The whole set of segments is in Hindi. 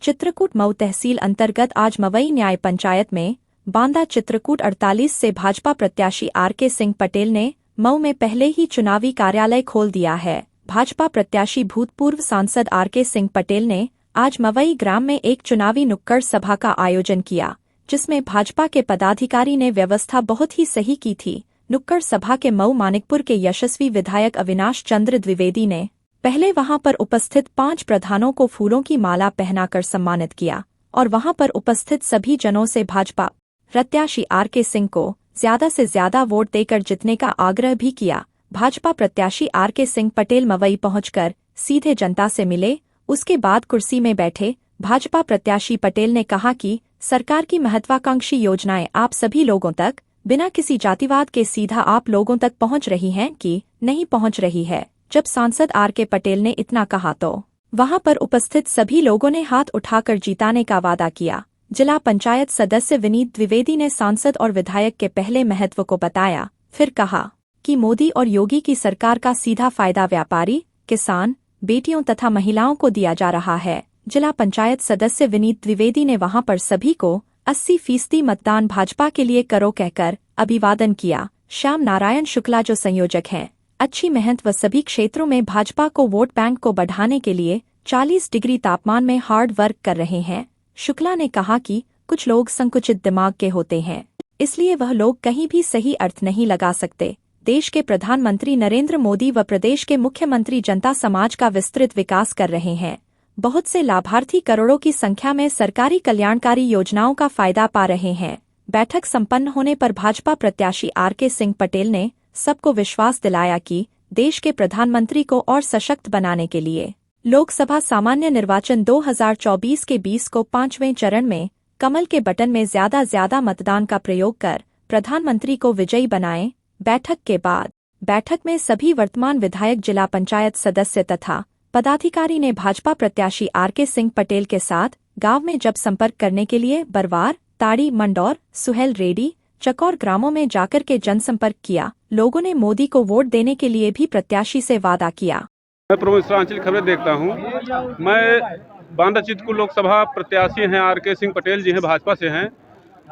चित्रकूट मऊ तहसील अंतर्गत आज मवई न्याय पंचायत में बांदा चित्रकूट 48 से भाजपा प्रत्याशी आर.के. सिंह पटेल ने मऊ में पहले ही चुनावी कार्यालय खोल दिया है। भाजपा प्रत्याशी भूतपूर्व सांसद आर.के. सिंह पटेल ने आज मवई ग्राम में एक चुनावी नुक्कड़ सभा का आयोजन किया, जिसमें भाजपा के पदाधिकारी ने व्यवस्था बहुत ही सही की थी। नुक्कड़ सभा के मऊ मानिकपुर के यशस्वी विधायक अविनाश चंद्र द्विवेदी ने पहले वहां पर उपस्थित 5 प्रधानों को फूलों की माला पहनाकर सम्मानित किया और वहां पर उपस्थित सभी जनों से भाजपा प्रत्याशी आर.के. सिंह को ज्यादा से ज्यादा वोट देकर जीतने का आग्रह भी किया। भाजपा प्रत्याशी आर.के. सिंह पटेल मवई पहुंचकर सीधे जनता से मिले, उसके बाद कुर्सी में बैठे। भाजपा प्रत्याशी पटेल ने कहा कि सरकार की महत्वाकांक्षी योजनाएं आप सभी लोगों तक बिना किसी जातिवाद के सीधा आप लोगों तक पहुंच रही हैं कि नहीं पहुंच रही है। जब सांसद आर.के. पटेल ने इतना कहा तो वहां पर उपस्थित सभी लोगों ने हाथ उठाकर जिताने का वादा किया। जिला पंचायत सदस्य विनीत द्विवेदी ने सांसद और विधायक के पहले महत्व को बताया, फिर कहा कि मोदी और योगी की सरकार का सीधा फायदा व्यापारी, किसान, बेटियों तथा महिलाओं को दिया जा रहा है। जिला पंचायत सदस्य विनीत द्विवेदी ने वहां पर सभी को 80% मतदान भाजपा के लिए करो कहकर अभिवादन किया। श्याम नारायण शुक्ला जो संयोजक हैं, अच्छी मेहनत व सभी क्षेत्रों में भाजपा को वोट बैंक को बढ़ाने के लिए 40 डिग्री तापमान में हार्ड वर्क कर रहे हैं। शुक्ला ने कहा कि कुछ लोग संकुचित दिमाग के होते हैं, इसलिए वह लोग कहीं भी सही अर्थ नहीं लगा सकते। देश के प्रधानमंत्री नरेंद्र मोदी व प्रदेश के मुख्यमंत्री जनता समाज का विस्तृत विकास कर रहे हैं। बहुत से लाभार्थी करोड़ों की संख्या में सरकारी कल्याणकारी योजनाओं का फायदा पा रहे हैं। बैठक संपन्न होने पर भाजपा प्रत्याशी आर.के. सिंह पटेल ने सबको विश्वास दिलाया कि देश के प्रधानमंत्री को और सशक्त बनाने के लिए लोकसभा सामान्य निर्वाचन 2024 के 20 को 5वें चरण में कमल के बटन में ज्यादा मतदान का प्रयोग कर प्रधानमंत्री को विजयी बनाएं। बैठक के बाद बैठक में सभी वर्तमान विधायक, जिला पंचायत सदस्य तथा पदाधिकारी ने भाजपा प्रत्याशी आर.के. सिंह पटेल के साथ गांव में जब संपर्क करने के लिए बरवार, ताड़ी, मंडौर, सुहेल रेड्डी, चकौर ग्रामों में जाकर के जनसंपर्क किया। लोगों ने मोदी को वोट देने के लिए भी प्रत्याशी से वादा किया। मैं प्रमुख खबरें देखता हूँ। मैं बांदा चित्रकूट लोकसभा प्रत्याशी हैं आर.के. सिंह पटेल जी हैं, भाजपा से हैं।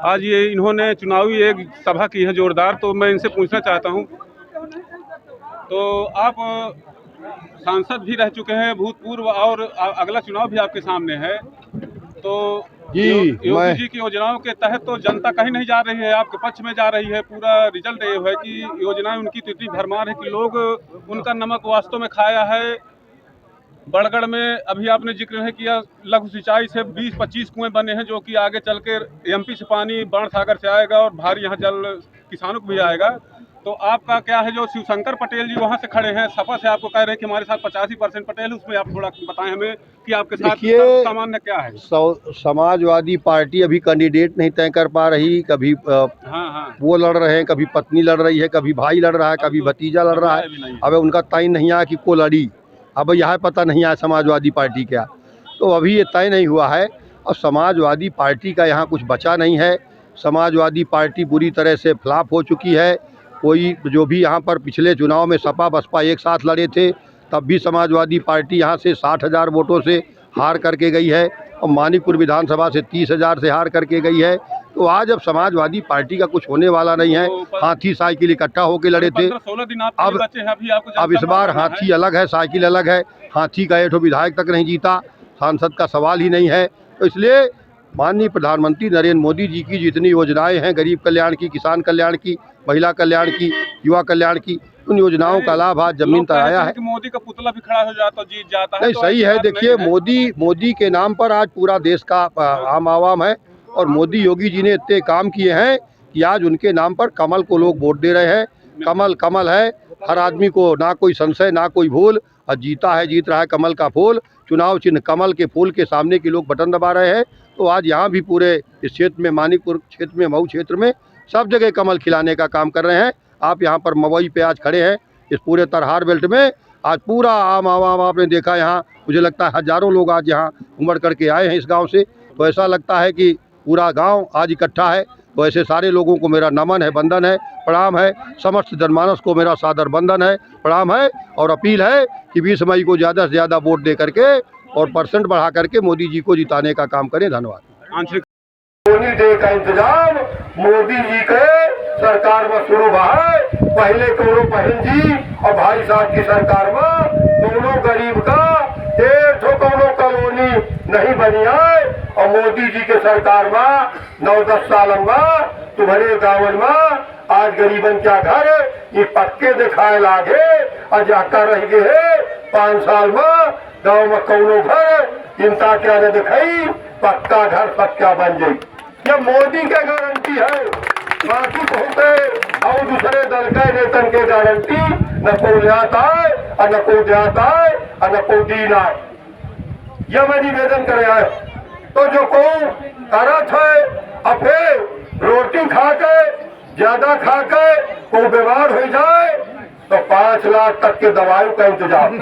आज ये इन्होंने चुनावी एक सभा की है जोरदार, तो मैं इनसे पूछना चाहता हूँ, तो आप सांसद भी रह चुके हैं भूतपूर्व और अगला चुनाव भी आपके सामने है, तो योगी जी की योजनाओं के तहत तो जनता कहीं नहीं जा रही है, आपके पक्ष में जा रही है। पूरा रिजल्ट ये है कि योजनाएं उनकी तो इतनी भरमार है कि लोग उनका नमक वास्तव में खाया है। बड़गढ़ में अभी आपने जिक्र नहीं किया, लघु सिंचाई से 20-25 कुएं बने हैं, जो कि आगे चल के एमपी से पानी बाण सागर से आएगा और भारी यहाँ जल किसानों को भी आएगा। तो आपका क्या है, जो शिवशंकर पटेल जी वहाँ से खड़े हैं, सपा से आपको कह रहे हैं कि हमारे साथ 85% पटेल, उसमें आप थोड़ा बताएं हमें कि आपके साथ सामान्य क्या है। समाजवादी पार्टी अभी कैंडिडेट नहीं तय कर पा रही, कभी वो लड़ रहे हैं, कभी पत्नी लड़ रही है, कभी भाई लड़ रहा है, कभी भतीजा लड़ रहा है। अब उनका तय नहीं आया कि को लड़ी, अब यह पता नहीं आया समाजवादी पार्टी क्या, तो अभी ये तय नहीं हुआ है। और समाजवादी पार्टी का यहाँ कुछ बचा नहीं है। समाजवादी पार्टी बुरी तरह से फ्लॉप हो चुकी है। कोई जो भी यहाँ पर पिछले चुनाव में सपा बसपा एक साथ लड़े थे, तब भी समाजवादी पार्टी यहाँ से 60,000 वोटों से हार करके गई है और मानिकपुर विधानसभा से 30,000 से हार करके गई है। तो आज अब समाजवादी पार्टी का कुछ होने वाला नहीं है। हाथी साइकिल इकट्ठा होकर लड़े थे, अब इस बार हाथी अलग है, साइकिल अलग है। हाथी का एक विधायक तक नहीं जीता, सांसद का सवाल ही नहीं है। तो इसलिए माननीय प्रधानमंत्री नरेंद्र मोदी जी की जितनी योजनाएं हैं, गरीब कल्याण की, किसान कल्याण की, महिला कल्याण की, युवा कल्याण की, उन योजनाओं का लाभ आज जमीन पर आया है। मोदी का पुतला भी खड़ा हो जाता, जीत जाता है। नहीं, सही है। देखिए, मोदी के नाम पर आज पूरा देश का आम आवाम है और मोदी योगी जी ने इतने काम किए हैं कि आज उनके नाम पर कमल को लोग वोट दे रहे हैं। कमल कमल है, हर आदमी को ना कोई संशय ना कोई भूल, और जीता है, जीत रहा है कमल का फूल। चुनाव चिन्ह कमल के फूल के सामने के लोग बटन दबा रहे हैं। तो आज यहाँ भी पूरे इस क्षेत्र में, मानिकपुर क्षेत्र में, मऊ क्षेत्र में सब जगह कमल खिलाने का काम कर रहे हैं। आप यहाँ पर मवई पे आज खड़े हैं, इस पूरे तरहार बेल्ट में आज पूरा आम आवाम आपने देखा। यहाँ मुझे लगता है हजारों लोग आज यहाँ उमड़ करके आए हैं इस गांव से। तो ऐसा लगता है कि पूरा गांव आज इकट्ठा है। तो ऐसे सारे लोगों को मेरा नमन है, वंदन है, प्रणाम है। समस्त जनमानस को मेरा सादर वंदन है, प्रणाम है। और अपील है कि 20 मई को ज़्यादा से ज़्यादा वोट दे करके और परसेंट बढ़ा करके मोदी जी को जिताने का काम करें। धन्यवाद। आंचलिक सोनी डे का इंतजाम मोदी जी के सरकार में शुरू हुआ है। पहले कौनो बहन जी और भाई साहब की सरकार में दोनों गरीब का एक ठो कौनो कॉलोनी नहीं बनी है, और मोदी जी के सरकार में 9-10 साल में तुम्हारे गाँव में आज गरीबन क्या घर ये पक्के दिखाए लागे और जाकर रह गए 5 साल में गाँव में कौनो घर चिंता क्या ने दिखाई पक्का घर पक्का बन जाये। ये मोदी के गारंटी है, बाकी बहुत और दूसरे दल के नेतन के गारंटी न कोई आता है और न कोई देता है और न कोई दीन आए। यह मैं निवेदन करे आए तो जो को करत है अब फिर रोटी खा के ज्यादा खा के कोई बीमार हो जाए तो 5 लाख तक के दवाई का इंतजाम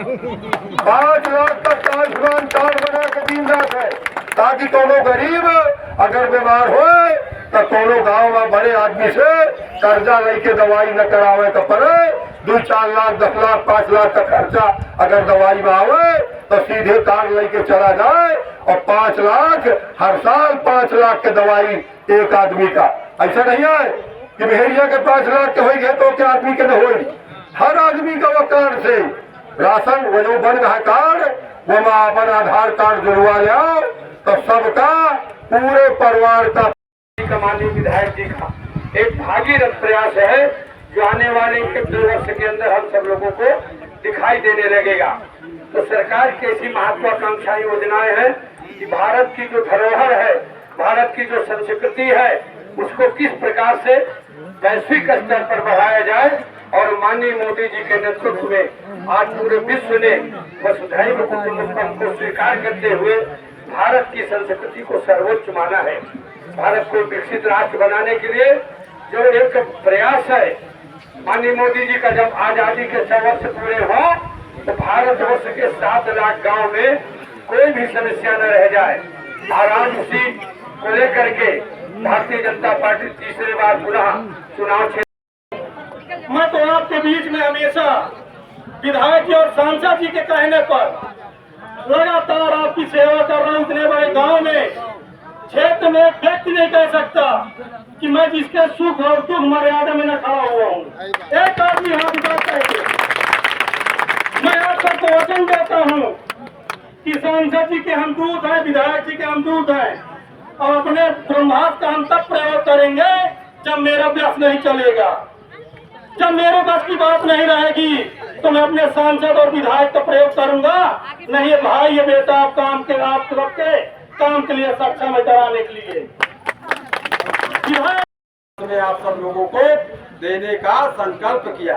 5 लाख तक का आयुष्मान कार्ड बना के दिन रात है, ताकि दोनों गरीब अगर बीमार हो तो दोनों गांव में बड़े आदमी से कर्जा लेके दवाई न करावे तो पड़े। 2-4 लाख 10 लाख 5 लाख का खर्चा अगर दवाई में आवे तो सीधे कार्ड लेके चला जाए और 5 लाख हर साल 5 लाख के दवाई एक आदमी का। ऐसा नहीं है कि भेड़िया के 5 लाख के हो गए तो क्या आदमी के न हो, हर आदमी का वो कार्ड से राशन वो जो बन रहा कार्ड वो में अपन आधार कार्ड जुड़वा लिया तो सबका पूरे परिवार का माननीय विधायक जी का एक भागीरथ प्रयास है जो आने वाले 1-2 वर्ष के अंदर हम सब लोगों को दिखाई देने लगेगा। तो सरकार की ऐसी महत्वाकांक्षा योजनाएं हैं कि भारत की जो धरोहर है, भारत की जो संस्कृति है, उसको किस प्रकार से वैश्विक स्तर पर बढ़ाया जाए। और माननीय मोदी जी के नेतृत्व में आज पूरे विश्व ने वसुधैव कुटुंबकम को स्वीकार करते हुए भारत की संस्कृति को सर्वोच्च माना है। भारत को विकसित राष्ट्र बनाने के लिए जो एक प्रयास है माननीय मोदी जी का, जब आजादी के 100 वर्ष पूरे हो तो भारतवर्ष के 7 लाख गांव में कोई भी समस्या न रह जाए। और आज उसी को लेकर के भारतीय जनता पार्टी तीसरी बार पुनः चुनाव मैं तो आपके बीच में हमेशा विधायक जी और सांसद जी के कहने पर लगातार आपकी सेवा कर रहा हूँ। इतने बड़े गांव में क्षेत्र में एक व्यक्ति नहीं कह सकता कि मैं जिसके सुख और दुख मर्यादा में न खड़ा हुआ हूँ। एक आदमी हाथ उठाता है। मैं आप सबको वचन देता हूँ कि सांसद जी के हम दूत हैं, विधायक जी के हम दूत हैं, और अपने ब्रह्मास्त्र का हम तब प्रयोग करेंगे जब मेरा व्यस्त नहीं चलेगा। जब मेरे बस की बात नहीं रहेगी तो मैं अपने सांसद और विधायक का प्रयोग करूंगा। नहीं है भाई, ये बेटा आप काम के आप सबके काम के लिए सक्षम है कराने के लिए। ने आप सब लोगों को देने का संकल्प किया।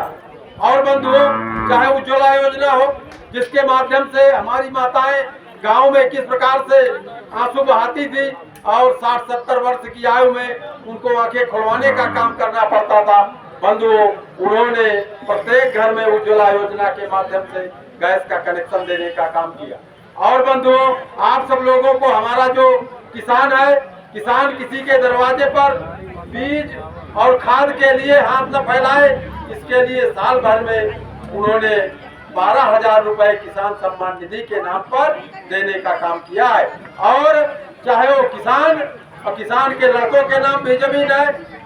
और बंधुओं, चाहे उज्ज्वला योजना हो जिसके माध्यम से हमारी माताएं गांव में किस प्रकार से आंसू बहाती थी और 60-70 वर्ष की आयु में उनको आंखें खुलवाने का काम करना पड़ता था, बंधुओं उन्होंने प्रत्येक घर में उज्ज्वला योजना के माध्यम से गैस का कनेक्शन देने का काम किया। और बंधुओं, आप सब लोगों को हमारा जो किसान है, किसान किसी के दरवाजे पर बीज और खाद के लिए हाथ न फैलाए, इसके लिए साल भर में उन्होंने 12,000 रुपए किसान सम्मान निधि के नाम पर देने का काम किया है। और चाहे वो किसान और किसान के लड़कों के नाम भी जमीन है,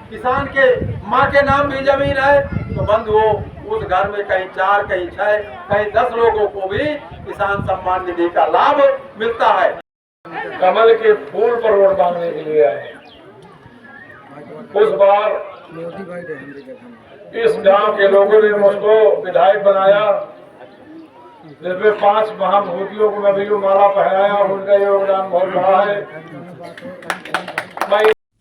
किसान के माँ के नाम भी जमीन है, तो बंधुओं उस घर में कहीं 4, कहीं 6, कहीं 10 लोगों को भी किसान सम्मान निधि का लाभ मिलता है। कमल के फूल पर वोट मांगने के लिए आए। उस बार इस गांव के लोगों ने मुझको विधायक बनाया, जिसमें 5 महाभूतियों को मैं भी माला पहनाया, उनका योगदान बहुत बड़ा है।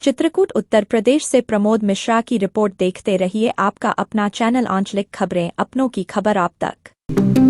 चित्रकूट उत्तर प्रदेश से प्रमोद मिश्रा की रिपोर्ट देखते रहिए आपका अपना चैनल आंचलिक खबरें, अपनों की खबर आप तक।